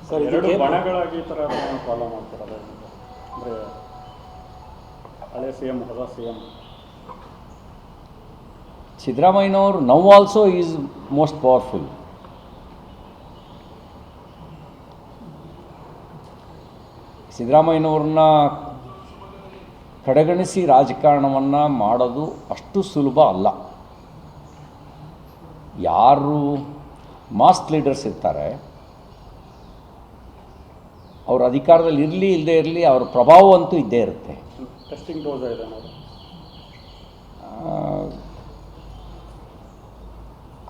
Sir ಎರಡು ಬಣಗಳಾಗಿ ಈ ಥರ ಫಾಲೋ ಮಾಡ್ತಿರೋದು ಅಂದರೆ ಹಳೆ ಸಿ ಎಮ್ ಹೊಸ ಸಿ ಎಮ್ ಸಿದ್ದರಾಮಯ್ಯನವರು now also is most powerful. ಸಿದ್ದರಾಮಯ್ಯನವ್ರನ್ನ ಕಡೆಗಣಿಸಿ ರಾಜಕಾರಣವನ್ನು ಮಾಡೋದು ಅಷ್ಟು ಸುಲಭ ಅಲ್ಲ. ಯಾರು ಮಾಸ್ ಲೀಡರ್ಸ್ ಇರ್ತಾರೆ ಅವರು ಅಧಿಕಾರದಲ್ಲಿ ಇರಲಿ ಇಲ್ಲದೆ ಇರಲಿ ಅವ್ರ ಪ್ರಭಾವ ಅಂತೂ ಇದ್ದೇ ಇರುತ್ತೆ. ಟೆಸ್ಟಿಂಗ್ ಡೋಸ್ ಇದೆ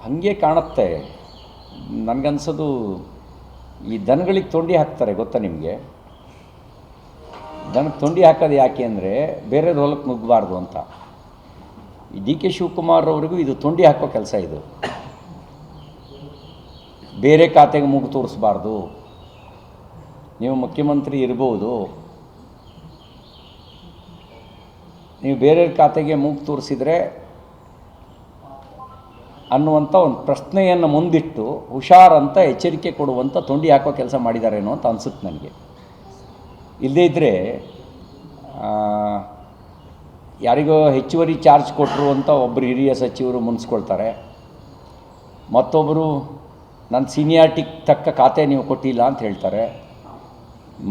ಹಾಗೆ ಕಾಣುತ್ತೆ. ನನಗನ್ಸೋದು ಈ ದನಗಳಿಗೆ ತೊಂಡಿ ಹಾಕ್ತಾರೆ ಗೊತ್ತಾ ನಿಮಗೆ? ದನಕ್ಕೆ ತೊಂಡಿ ಹಾಕೋದು ಯಾಕೆ ಅಂದರೆ ಬೇರೆ ಹೊಲಕ್ಕೆ ನುಗ್ಗಬಾರ್ದು ಅಂತ. ಈ ಡಿ ಕೆ ಶಿವಕುಮಾರ್ ಅವರಿಗೂ ಇದು ತೊಂಡಿ ಹಾಕೋ ಕೆಲಸ. ಇದು ಬೇರೆ ಖಾತೆಗೆ ಮೂಗು ತೋರಿಸ್ಬಾರ್ದು, ನೀವು ಮುಖ್ಯಮಂತ್ರಿ ಇರ್ಬೋದು, ನೀವು ಬೇರೆ ಖಾತೆಗೆ ಮೂಗು ತೋರಿಸಿದರೆ ಅನ್ನುವಂಥ ಒಂದು ಪ್ರಶ್ನೆಯನ್ನು ಮುಂದಿಟ್ಟು ಹುಷಾರಂತ ಎಚ್ಚರಿಕೆ ಕೊಡುವಂಥ ತೊಂಡಿ ಹಾಕೋ ಕೆಲಸ ಮಾಡಿದಾರೇನೋ ಅಂತ ಅನಿಸುತ್ತೆ ನನಗೆ. ಇಲ್ಲದೇ ಇದ್ದರೆ ಯಾರಿಗೋ ಹೆಚ್ಚುವರಿ ಚಾರ್ಜ್ ಕೊಟ್ಟರು ಅಂತ ಒಬ್ಬರು ಹಿರಿಯ ಸಚಿವರು ಮುನ್ಸ್ಕೊಳ್ತಾರೆ, ಮತ್ತೊಬ್ಬರು ನನ್ನ ಸೀನಿಯಾರಿಟಿಗೆ ತಕ್ಕ ಖಾತೆ ನೀವು ಕೊಟ್ಟಿಲ್ಲ ಅಂತ ಹೇಳ್ತಾರೆ,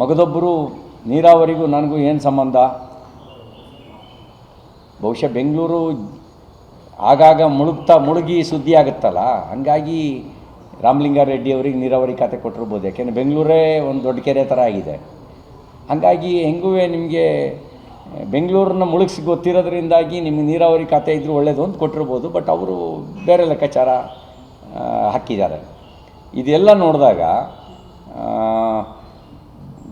ಮಗದೊಬ್ಬರು ನೀರಾವರಿಗೂ ನನಗೂ ಏನು ಸಂಬಂಧ. ಬಹುಶಃ ಬೆಂಗಳೂರು ಆಗಾಗ ಮುಳುಗಿ ಸುದ್ದಿ ಆಗುತ್ತಲ್ಲ, ಹಾಗಾಗಿ ರಾಮಲಿಂಗಾರೆಡ್ಡಿ ಅವರಿಗೆ ನೀರಾವರಿ ಖಾತೆ ಕೊಟ್ಟಿರ್ಬೋದು. ಯಾಕೆಂದರೆ ಬೆಂಗಳೂರೇ ಒಂದು ದೊಡ್ಡ ಕೆರೆ ಥರ ಆಗಿದೆ. ಹಾಗಾಗಿ ಹೆಂಗೂ ನಿಮಗೆ ಬೆಂಗಳೂರನ್ನ ಮುಳುಗಿಸಿ ಗೊತ್ತಿರೋದ್ರಿಂದಾಗಿ ನಿಮಗೆ ನೀರಾವರಿ ಖಾತೆ ಇದ್ದರೂ ಒಳ್ಳೆಯದು ಅಂತ ಕೊಟ್ಟಿರ್ಬೋದು. ಬಟ್ ಅವರು ಬೇರೆ ಲೆಕ್ಕಾಚಾರ ಹಾಕಿದ್ದಾರೆ. ಇದೆಲ್ಲ ನೋಡಿದಾಗ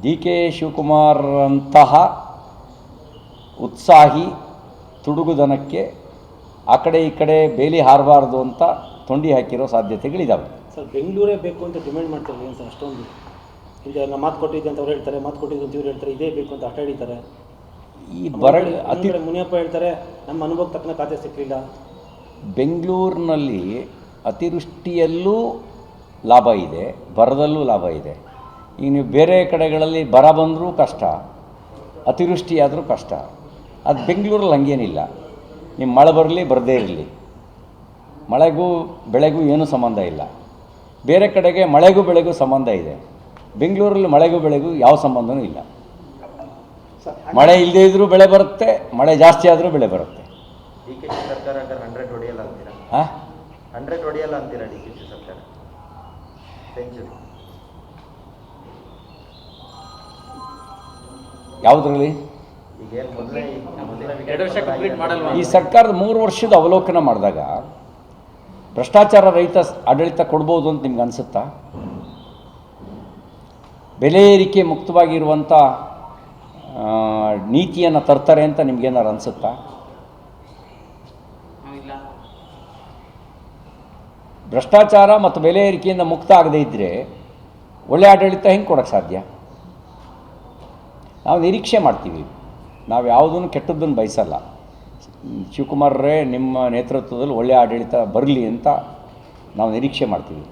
ಡಿ ಕೆ ಶಿವಕುಮಾರ್ ಅಂತಹ ಉತ್ಸಾಹಿ ತುಡುಗುದನಕ್ಕೆ ಆ ಕಡೆ ಈ ಕಡೆ ಬೇಲಿ ಹಾರಬಾರ್ದು ಅಂತ ತೊಂಡಿ ಹಾಕಿರೋ ಸಾಧ್ಯತೆಗಳಿದ್ದಾವೆ. ಸರ್ ಬೆಂಗಳೂರೇ ಬೇಕು ಅಂತ ಡಿಮ್ಯಾಂಡ್ ಮಾಡ್ತಾರೆ ಏನು ಸರ್? ಅಷ್ಟೊಂದು ಈಗ ನಾವು ಮಾತು ಕೊಟ್ಟಿದ್ದೆ ಅಂತ ಅವ್ರು ಹೇಳ್ತಾರೆ, ಮಾತು ಕೊಟ್ಟಿದ್ದು ಅಂತ ಇವ್ರು ಹೇಳ್ತಾರೆ, ಇದೇ ಬೇಕು ಅಂತ ಆಟ ಹಿಡಿತಾರೆ. ಈ ಅತಿ ಮುನಿಯಪ್ಪ ಹೇಳ್ತಾರೆ ನಮ್ಮ ಅನುಭವಕ್ಕೆ ತಕ್ಕನ ಖಾತೆ ಸಿಕ್ಕಲಿಲ್ಲ. ಬೆಂಗಳೂರಿನಲ್ಲಿ ಅತಿವೃಷ್ಟಿಯಲ್ಲೂ ಲಾಭ ಇದೆ, ಬರದಲ್ಲೂ ಲಾಭ ಇದೆ. ಈಗ ನೀವು ಬೇರೆ ಕಡೆಗಳಲ್ಲಿ ಬರ ಬಂದರೂ ಕಷ್ಟ, ಅತಿವೃಷ್ಟಿಯಾದರೂ ಕಷ್ಟ. ಅದು ಬೆಂಗಳೂರಲ್ಲಿ ಹಾಗೇನಿಲ್ಲ. ನಿಮ್ಮ ಮಳೆ ಬರಲಿ ಬರದೇ ಇರಲಿ, ಮಳೆಗೂ ಬೆಳೆಗೂ ಏನೂ ಸಂಬಂಧ ಇಲ್ಲ. ಬೇರೆ ಕಡೆಗೆ ಮಳೆಗೂ ಬೆಳೆಗೂ ಸಂಬಂಧ ಇದೆ. ಬೆಂಗಳೂರಲ್ಲಿ ಮಳೆಗೂ ಬೆಳೆಗೂ ಯಾವ ಸಂಬಂಧವೂ ಇಲ್ಲ. ಮಳೆ ಇಲ್ಲದೇ ಇದ್ದರೂ ಬೆಳೆ ಬರುತ್ತೆ, ಮಳೆ ಜಾಸ್ತಿ ಆದರೂ ಬೆಳೆ ಬರುತ್ತೆ. ಡಿ ಕೆ ಶಿ ಸರ್ಕಾರ 100 ಹೊಡೆಯಲ್ಲ ಅಂತೀರಾ? 100 ಹೊಡೆಯಲ್ಲ ಅಂತೀರಾ ಡಿ ಕೆ ಶಿ ಸರ್ಕಾರ? ಸೆಂಚುರಿ ಯಾವುದರಲ್ಲಿ? ಈ ಸರ್ಕಾರದ 3 ವರ್ಷದ ಅವಲೋಕನ ಮಾಡಿದಾಗ ಭ್ರಷ್ಟಾಚಾರ ರಹಿತ ಆಡಳಿತ ಕೊಡ್ಬೋದು ಅಂತ ನಿಮ್ಗೆ ಅನಿಸುತ್ತಾ? ಬೆಲೆ ಏರಿಕೆ ಮುಕ್ತವಾಗಿರುವಂಥ ನೀತಿಯನ್ನು ತರ್ತಾರೆ ಅಂತ ನಿಮ್ಗೇನಾರು ಅನಿಸುತ್ತಾ? ಭ್ರಷ್ಟಾಚಾರ ಮತ್ತು ಬೆಲೆ ಏರಿಕೆಯಿಂದ ಮುಕ್ತ ಆಗದೇ ಇದ್ದರೆ ಒಳ್ಳೆ ಆಡಳಿತ ಹೆಂಗೆ ಕೊಡೋಕ್ಕೆ ಸಾಧ್ಯ? ನಾವು ನಿರೀಕ್ಷೆ ಮಾಡ್ತೀವಿ, ನಾವು ಯಾವುದನ್ನು ಕೆಟ್ಟದ್ದನ್ನು ಬಯಸಲ್ಲ. ಶಿವಕುಮಾರ್ರೇ ನಿಮ್ಮ ನೇತೃತ್ವದಲ್ಲಿ ಒಳ್ಳೆಯ ಆಡಳಿತ ಬರಲಿ ಅಂತ ನಾವು ನಿರೀಕ್ಷೆ ಮಾಡ್ತೀವಿ.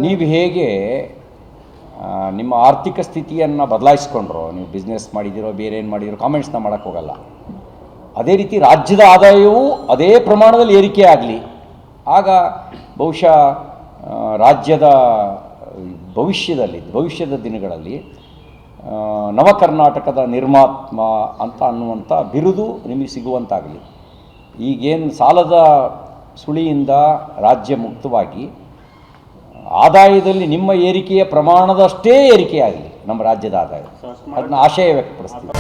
ನೀವು ಹೇಗೆ ನಿಮ್ಮ ಆರ್ಥಿಕ ಸ್ಥಿತಿಯನ್ನು ಬದಲಾಯಿಸ್ಕೊಂಡ್ರೋ, ನೀವು ಬಿಸ್ನೆಸ್ ಮಾಡಿದಿರೋ ಬೇರೆ ಏನು ಮಾಡಿದಿರೋ ಕಾಮೆಂಟ್ಸ್ನ ಮಾಡೋಕ್ಕೆ ಹೋಗಲ್ಲ. ಅದೇ ರೀತಿ ರಾಜ್ಯದ ಆದಾಯವೂ ಅದೇ ಪ್ರಮಾಣದಲ್ಲಿ ಏರಿಕೆ ಆಗಲಿ, ಆಗ ಬಹುಶಃ ರಾಜ್ಯದ ಭವಿಷ್ಯದ ದಿನಗಳಲ್ಲಿ ನವ ಕರ್ನಾಟಕದ ನಿರ್ಮಾತ್ಮ ಅಂತ ಅನ್ನುವಂಥ ಬಿರುದು ನಿಮಗೆ ಸಿಗುವಂತಾಗಲಿ. ಈಗೇನು ಸಾಲದ ಸುಳಿಯಿಂದ ರಾಜ್ಯ ಮುಕ್ತವಾಗಿ ಆದಾಯದಲ್ಲಿ ನಿಮ್ಮ ಏರಿಕೆಯ ಪ್ರಮಾಣದಷ್ಟೇ ಏರಿಕೆಯಾಗಲಿ ನಮ್ಮ ರಾಜ್ಯದ ಆದಾಯ, ಅದನ್ನ ಆಶಯ ವ್ಯಕ್ತಪಡಿಸ್ತೀವಿ.